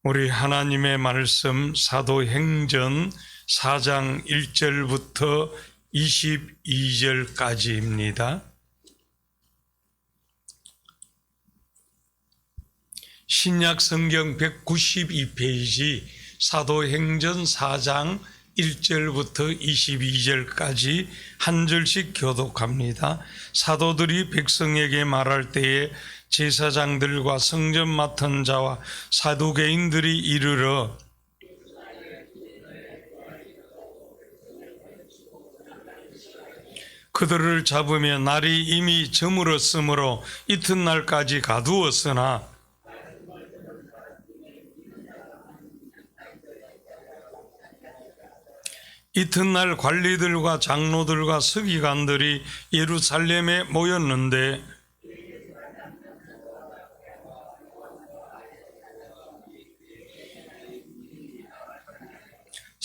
우리 하나님의 말씀 사도행전 4장 1절부터 22절까지입니다. 신약 성경 192페이지 사도행전 4장 1절부터 22절까지 한 절씩 교독합니다. 사도들이 백성에게 말할 때에 제사장들과 성전 맡은 자와 사두개인들이 이르러 그들을 잡으며 날이 이미 저물었으므로 이튿날까지 가두었으나 이튿날 관리들과 장로들과 서기관들이 예루살렘에 모였는데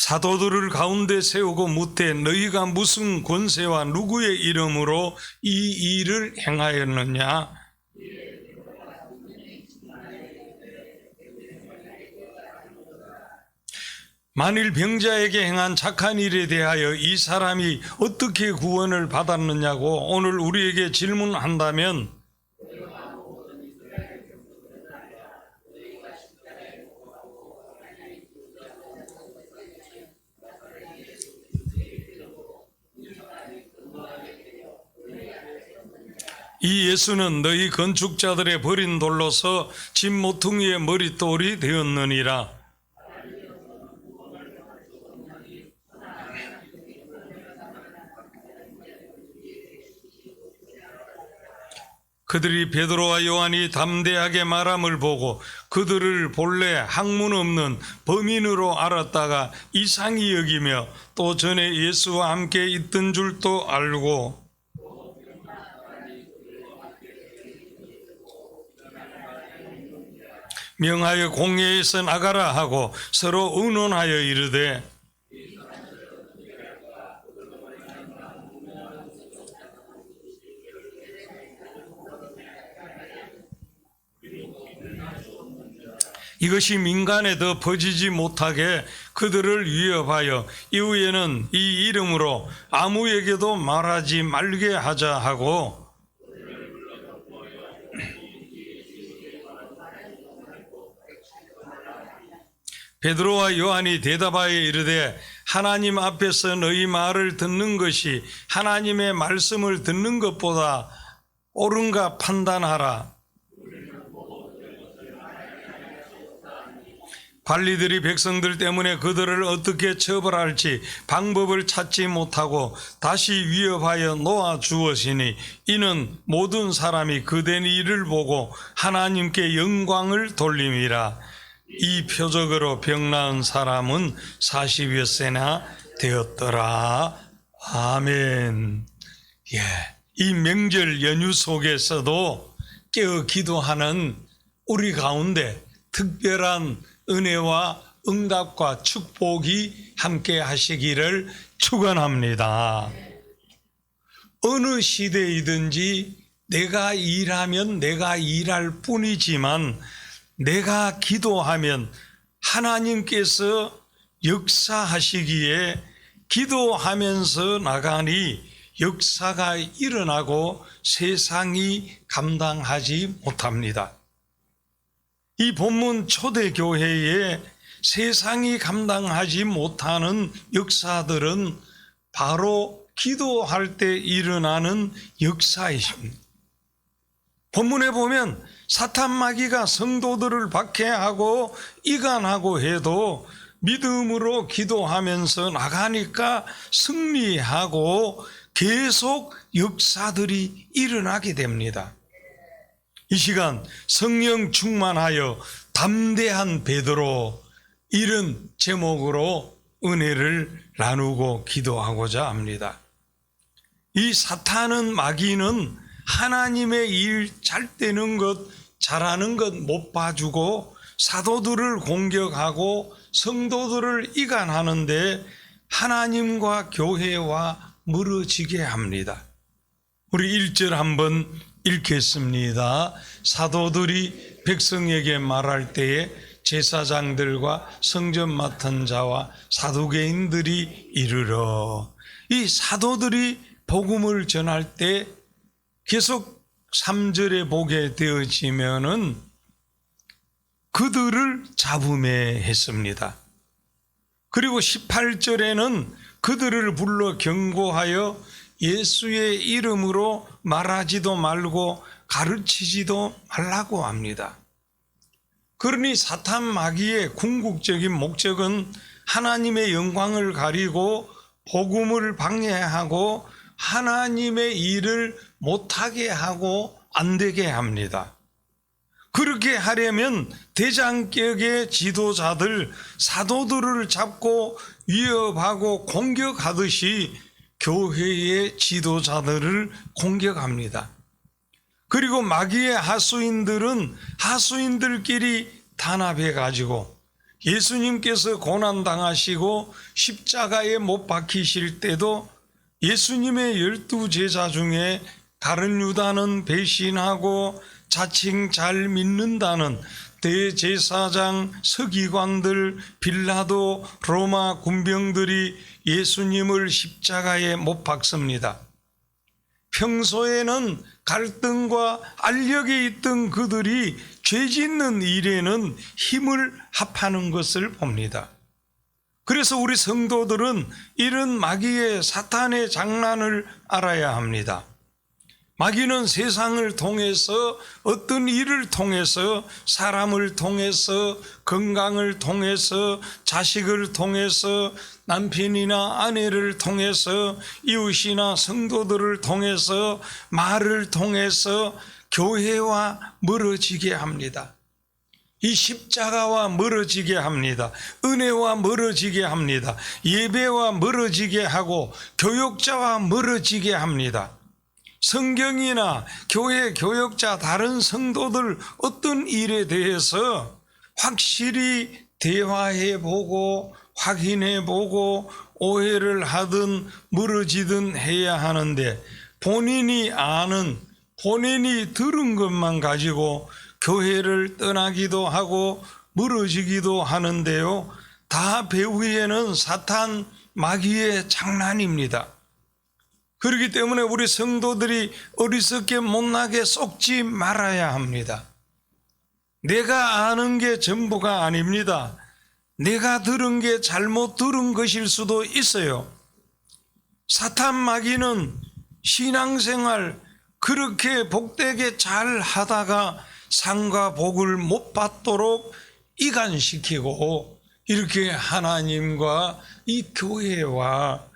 사도들을 가운데 세우고 묻되 너희가 무슨 권세와 누구의 이름으로 이 일을 행하였느냐? 만일 병자에게 행한 착한 일에 대하여 이 사람이 어떻게 구원을 받았느냐고 오늘 우리에게 질문한다면 이 예수는 너희 건축자들의 버린 돌로서 집 모퉁이의 머릿돌이 되었느니라. 그들이 베드로와 요한이 담대하게 말함을 보고 그들을 본래 학문 없는 범인으로 알았다가 이상히 여기며 또 전에 예수와 함께 있던 줄도 알고 명하여 공회에서 나가라 하고 서로 의논하여 이르되 이것이 민간에 더 퍼지지 못하게 그들을 위협하여 이후에는 이 이름으로 아무에게도 말하지 말게 하자 하고 베드로와 요한이 대답하여 이르되 하나님 앞에서 너희 말을 듣는 것이 하나님의 말씀을 듣는 것보다 옳은가 판단하라. 관리들이 백성들 때문에 그들을 어떻게 처벌할지 방법을 찾지 못하고 다시 위협하여 놓아 주었으니 이는 모든 사람이 그된 일을 보고 하나님께 영광을 돌림이라. 이 표적으로 병 나은 사람은 40여 세나 되었더라. 아멘. 이 명절 연휴 속에서도 깨어 기도하는 우리 가운데 특별한 은혜와 응답과 축복이 함께 하시기를 축원합니다. 어느 시대이든지 내가 일하면 내가 일할 뿐이지만 내가 기도하면 하나님께서 역사하시기에 기도하면서 나가니 역사가 일어나고 세상이 감당하지 못합니다. 이 본문 초대교회에 세상이 감당하지 못하는 역사들은 바로 기도할 때 일어나는 역사이십니다. 본문에 보면 사탄 마귀가 성도들을 박해하고 이간하고 해도 믿음으로 기도하면서 나가니까 승리하고 계속 역사들이 일어나게 됩니다. 이 시간 성령 충만하여 담대한 베드로 이런 제목으로 은혜를 나누고 기도하고자 합니다. 이 사탄은 마귀는 하나님의 일 잘 되는 것 잘하는 것 못 봐주고 사도들을 공격하고 성도들을 이간하는데 하나님과 교회와 멀어지게 합니다. 우리 1절 한번 읽겠습니다. 사도들이 백성에게 말할 때에 제사장들과 성전 맡은 자와 사두개인들이 이르러, 이 사도들이 복음을 전할 때 계속 3절에 보게 되어지면은 그들을 잡음해 했습니다. 그리고 18절에는 그들을 불러 경고하여 예수의 이름으로 말하지도 말고 가르치지도 말라고 합니다. 그러니 사탄 마귀의 궁극적인 목적은 하나님의 영광을 가리고 복음을 방해하고 하나님의 일을 못하게 하고 안 되게 합니다. 그렇게 하려면 대장격의 지도자들, 사도들을 잡고 위협하고 공격하듯이 교회의 지도자들을 공격합니다. 그리고 마귀의 하수인들은 하수인들끼리 단합해 가지고 예수님께서 고난당하시고 십자가에 못 박히실 때도 예수님의 12제자 중에 다른 유다는 배신하고 자칭 잘 믿는다는 대제사장, 서기관들, 빌라도, 로마 군병들이 예수님을 십자가에 못 박습니다. 평소에는 갈등과 알력이 있던 그들이 죄 짓는 일에는 힘을 합하는 것을 봅니다. 그래서 우리 성도들은 이런 마귀의 사탄의 장난을 알아야 합니다. 마귀는 세상을 통해서 어떤 일을 통해서 사람을 통해서 건강을 통해서 자식을 통해서 남편이나 아내를 통해서 이웃이나 성도들을 통해서 말을 통해서 교회와 멀어지게 합니다. 이 십자가와 멀어지게 합니다. 은혜와 멀어지게 합니다. 예배와 멀어지게 하고 교역자와 멀어지게 합니다. 성경이나 교회 교역자 다른 성도들 어떤 일에 대해서 확실히 대화해보고 확인해보고 오해를 하든 멀어지든 해야 하는데 본인이 아는 본인이 들은 것만 가지고 교회를 떠나기도 하고 멀어지기도 하는데요, 다 배후에는 사탄 마귀의 장난입니다. 그렇기 때문에 우리 성도들이 어리석게 못나게 속지 말아야 합니다. 내가 아는 게 전부가 아닙니다. 내가 들은 게 잘못 들은 것일 수도 있어요. 사탄 마귀는 신앙생활 그렇게 복되게 잘 하다가 상과 복을 못 받도록 이간시키고 이렇게 하나님과 이 교회와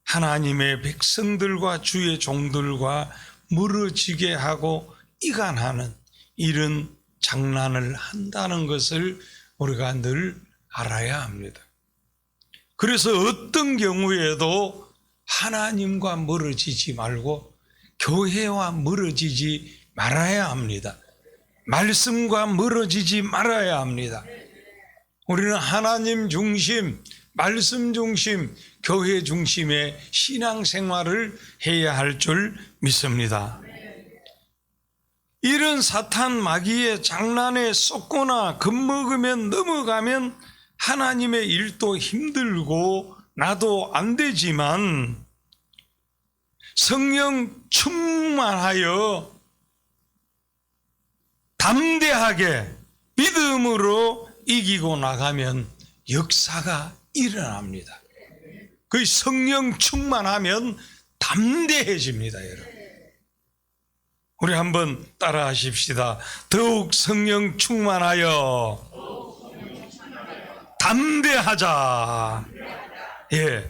하나님의 백성들과 주의 종들과 멀어지게 하고 이간하는 이런 장난을 한다는 것을 우리가 늘 알아야 합니다. 그래서 어떤 경우에도 하나님과 멀어지지 말고 교회와 멀어지지 말아야 합니다. 말씀과 멀어지지 말아야 합니다. 우리는 하나님 중심, 말씀 중심, 교회 중심의 신앙생활을 해야 할 줄 믿습니다. 이런 사탄 마귀의 장난에 쏟거나 겁먹으면 넘어가면 하나님의 일도 힘들고 나도 안 되지만 성령 충만하여 담대하게 믿음으로 이기고 나가면 역사가 일어납니다. 그 성령 충만하면 담대해집니다, 여러분. 우리 한번 따라 하십시다. 더욱 성령 충만하여 담대하자. 예,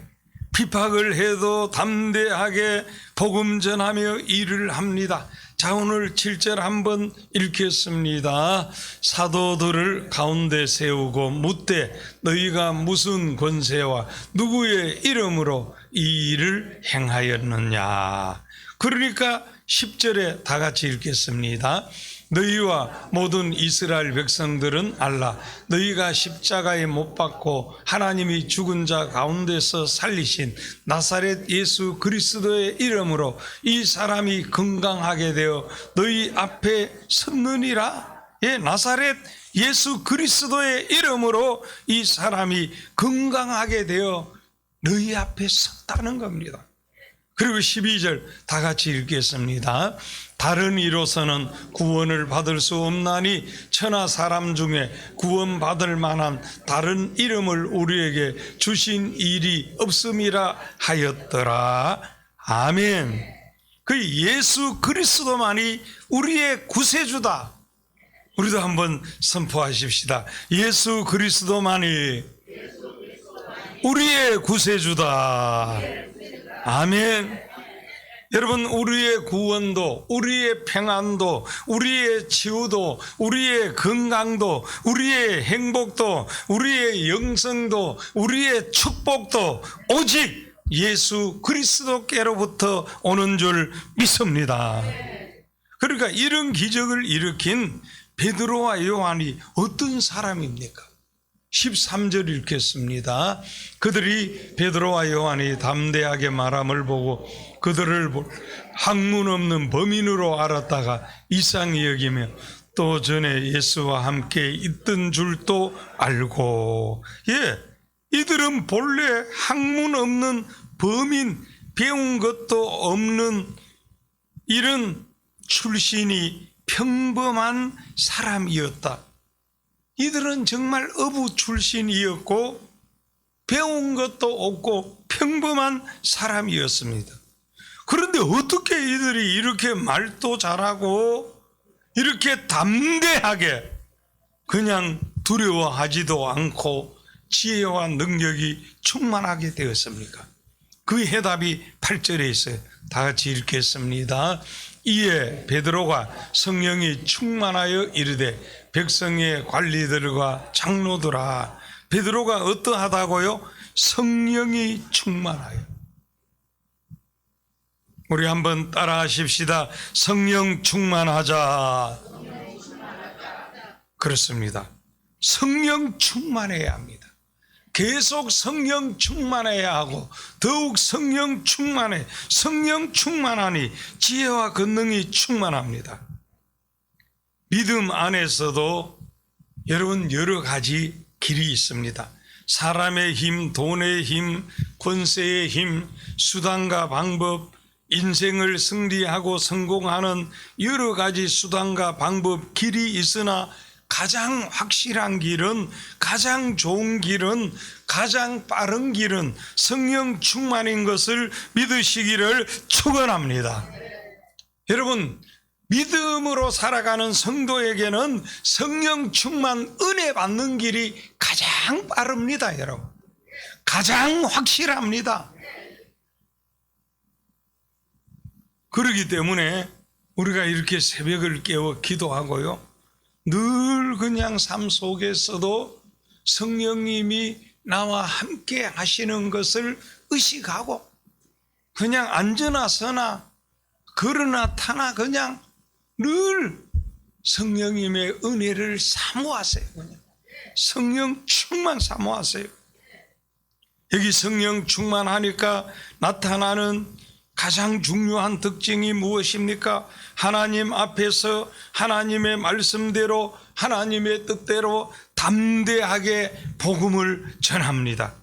핍박을 해도 담대하게 복음 전하며 일을 합니다. 자, 오늘 7절 한번 읽겠습니다. 사도들을 가운데 세우고 묻되 너희가 무슨 권세와 누구의 이름으로 이 일을 행하였느냐. 그러니까 10절에 다 같이 읽겠습니다. 너희와 모든 이스라엘 백성들은 알라. 너희가 십자가에 못 박고 하나님이 죽은 자 가운데서 살리신 나사렛 예수 그리스도의 이름으로 이 사람이 건강하게 되어 너희 앞에 섰느니라. 예, 나사렛 예수 그리스도의 이름으로 이 사람이 건강하게 되어 너희 앞에 섰다는 겁니다. 그리고 12절 다 같이 읽겠습니다. 다른 이로서는 구원을 받을 수 없나니 천하 사람 중에 구원받을 만한 다른 이름을 우리에게 주신 일이 없음이라 하였더라. 아멘. 그 예수 그리스도만이 우리의 구세주다. 우리도 한번 선포하십시다. 예수 그리스도만이 우리의 구세주다. 아멘. 여러분, 우리의 구원도, 우리의 평안도, 우리의 치유도, 우리의 건강도, 우리의 행복도, 우리의 영성도, 우리의 축복도 오직 예수 그리스도께로부터 오는 줄 믿습니다. 그러니까 이런 기적을 일으킨 베드로와 요한이 어떤 사람입니까? 13절 읽겠습니다. 그들이 베드로와 요한이 담대하게 말함을 보고 그들을 학문 없는 범인으로 알았다가 이상히 여기며 또 전에 예수와 함께 있던 줄도 알고, 이들은 본래 학문 없는 범인, 배운 것도 없는 이런 출신이 평범한 사람이었다. 이들은 정말 어부 출신이었고 배운 것도 없고 평범한 사람이었습니다. 그런데 어떻게 이들이 이렇게 말도 잘하고 이렇게 담대하게 그냥 두려워하지도 않고 지혜와 능력이 충만하게 되었습니까? 그 해답이 8절에 있어요. 다 같이 읽겠습니다. 이에 베드로가 성령이 충만하여 이르되 백성의 관리들과 장로들아. 베드로가 어떠하다고요? 성령이 충만하여. 우리 한번 따라 하십시다. 성령 충만하자. 그렇습니다. 성령 충만해야 합니다. 계속 성령 충만해야 하고 더욱 성령 충만해. 성령 충만하니 지혜와 권능이 충만합니다. 믿음 안에서도 여러분 여러 가지 길이 있습니다. 사람의 힘, 돈의 힘, 권세의 힘, 수단과 방법, 인생을 승리하고 성공하는 여러 가지 수단과 방법, 길이 있으나 가장 확실한 길은, 가장 좋은 길은, 가장 빠른 길은 성령 충만인 것을 믿으시기를 축원합니다. 여러분, 믿음으로 살아가는 성도에게는 성령 충만 은혜 받는 길이 가장 빠릅니다, 여러분. 가장 확실합니다. 그렇기 때문에 우리가 이렇게 새벽을 깨워 기도하고요, 늘 그냥 삶 속에서도 성령님이 나와 함께 하시는 것을 의식하고 그냥 앉으나 서나 걸으나 타나 그냥 늘 성령님의 은혜를 사모하세요. 그냥 성령 충만 사모하세요. 여기 성령 충만하니까 나타나는 가장 중요한 특징이 무엇입니까? 하나님 앞에서 하나님의 말씀대로 하나님의 뜻대로 담대하게 복음을 전합니다.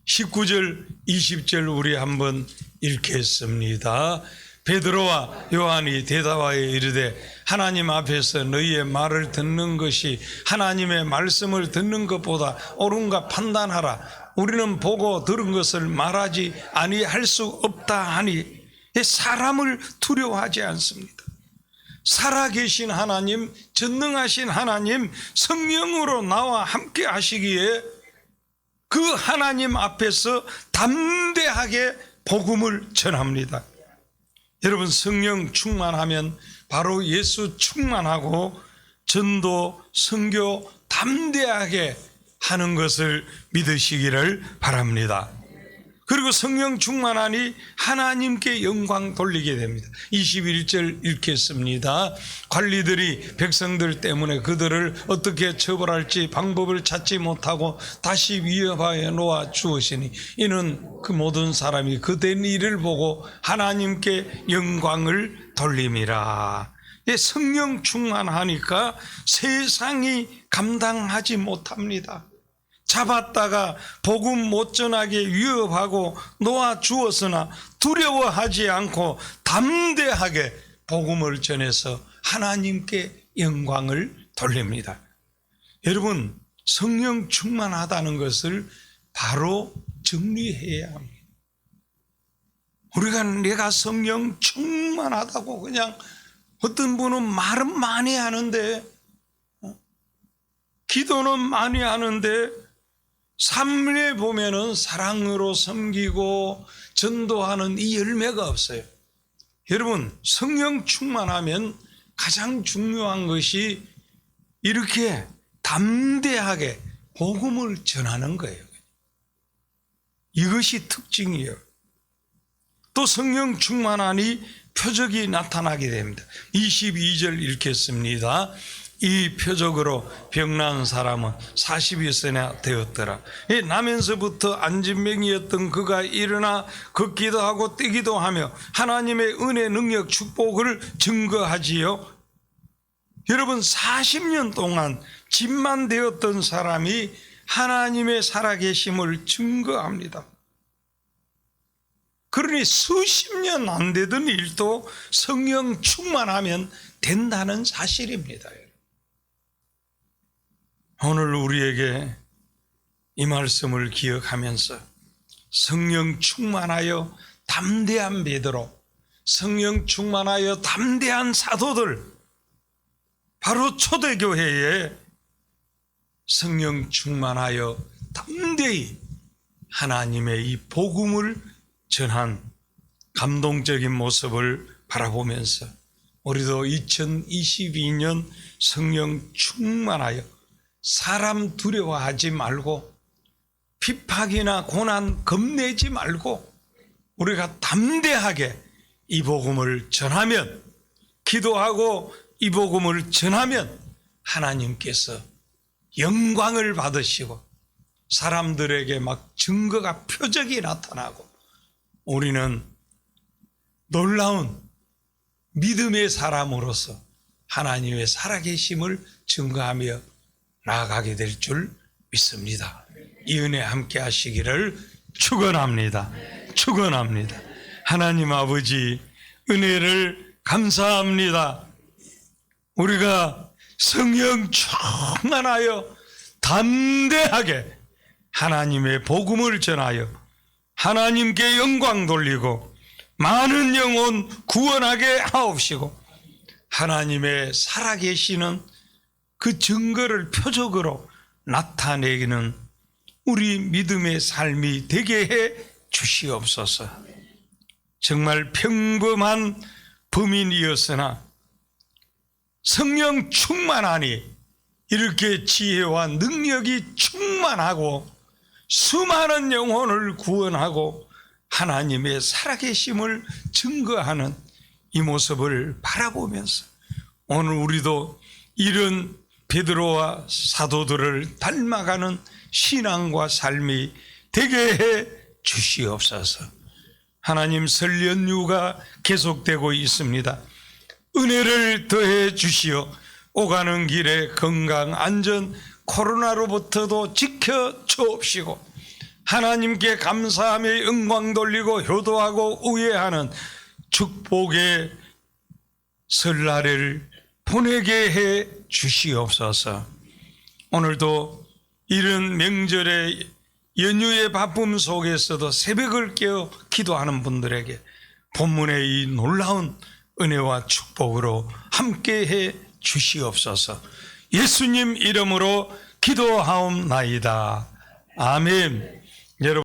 19절 20절 우리 한번 읽겠습니다. 베드로와 요한이 대답하여 이르되 하나님 앞에서 너희의 말을 듣는 것이 하나님의 말씀을 듣는 것보다 옳은가 판단하라. 우리는 보고 들은 것을 말하지 아니할 수 없다 하니, 사람을 두려워하지 않습니다. 살아계신 하나님, 전능하신 하나님, 성령으로 나와 함께 하시기에 그 하나님 앞에서 담대하게 복음을 전합니다. 여러분, 성령 충만하면 바로 예수 충만하고 전도, 선교 담대하게 하는 것을 믿으시기를 바랍니다. 그리고 성령 충만하니 하나님께 영광 돌리게 됩니다. 21절 읽겠습니다. 관리들이 백성들 때문에 그들을 어떻게 처벌할지 방법을 찾지 못하고 다시 위협하여 놓아 주었으니 이는 그 모든 사람이 그된 일을 보고 하나님께 영광을 돌림이라. 성령 충만하니까 세상이 감당하지 못합니다. 잡았다가 복음 못 전하게 위협하고 놓아주었으나 두려워하지 않고 담대하게 복음을 전해서 하나님께 영광을 돌립니다. 여러분, 성령 충만하다는 것을 바로 정리해야 합니다. 우리가 내가 성령 충만하다고 그냥, 어떤 분은 말은 많이 하는데, 기도는 많이 하는데, 삶에 보면은 사랑으로 섬기고 전도하는 이 열매가 없어요. 여러분, 성령 충만하면 가장 중요한 것이 이렇게 담대하게 복음을 전하는 거예요. 이것이 특징이에요. 또 성령 충만하니 표적이 나타나게 됩니다. 22절 읽겠습니다. 이 표적으로 병난 사람은 40여세나 되었더라. 나면서부터 안진병이었던 그가 일어나 걷기도 하고 뛰기도 하며 하나님의 은혜, 능력, 축복을 증거하지요. 여러분, 40년 동안 집만 되었던 사람이 하나님의 살아계심을 증거합니다. 그러니 수십 년 안 되던 일도 성령 충만하면 된다는 사실입니다. 오늘 우리에게 이 말씀을 기억하면서 성령 충만하여 담대한 베드로, 성령 충만하여 담대한 사도들, 바로 초대교회에 성령 충만하여 담대히 하나님의 이 복음을 전한 감동적인 모습을 바라보면서 우리도 2022년 성령 충만하여 사람 두려워하지 말고 핍박이나 고난 겁내지 말고 우리가 담대하게 이 복음을 전하면, 기도하고 이 복음을 전하면 하나님께서 영광을 받으시고 사람들에게 막 증거가, 표적이 나타나고 우리는 놀라운 믿음의 사람으로서 하나님의 살아계심을 증거하며 나아가게 될 줄 믿습니다. 이 은혜 함께 하시기를 축원합니다. 축원합니다. 하나님 아버지, 은혜를 감사합니다. 우리가 성령 충만하여 담대하게 하나님의 복음을 전하여 하나님께 영광 돌리고 많은 영혼 구원하게 하옵시고 하나님의 살아계시는 그 증거를 표적으로 나타내기는 우리 믿음의 삶이 되게 해 주시옵소서. 정말 평범한 범인이었으나 성령 충만하니 이렇게 지혜와 능력이 충만하고 수많은 영혼을 구원하고 하나님의 살아계심을 증거하는 이 모습을 바라보면서 오늘 우리도 이런 베드로와 사도들을 닮아가는 신앙과 삶이 되게 해 주시옵소서. 하나님, 설 연휴가 계속되고 있습니다. 은혜를 더해 주시어 오가는 길에 건강, 안전, 코로나로부터도 지켜 주옵시고 하나님께 감사하며 영광 돌리고 효도하고 우애하는 축복의 설날을 보내게 해 주시옵소서. 오늘도 이런 명절의 연휴의 바쁨 속에서도 새벽을 깨어 기도하는 분들에게 본문의 이 놀라운 은혜와 축복으로 함께 해 주시옵소서. 예수님 이름으로 기도하옵나이다. 아멘. 여러분.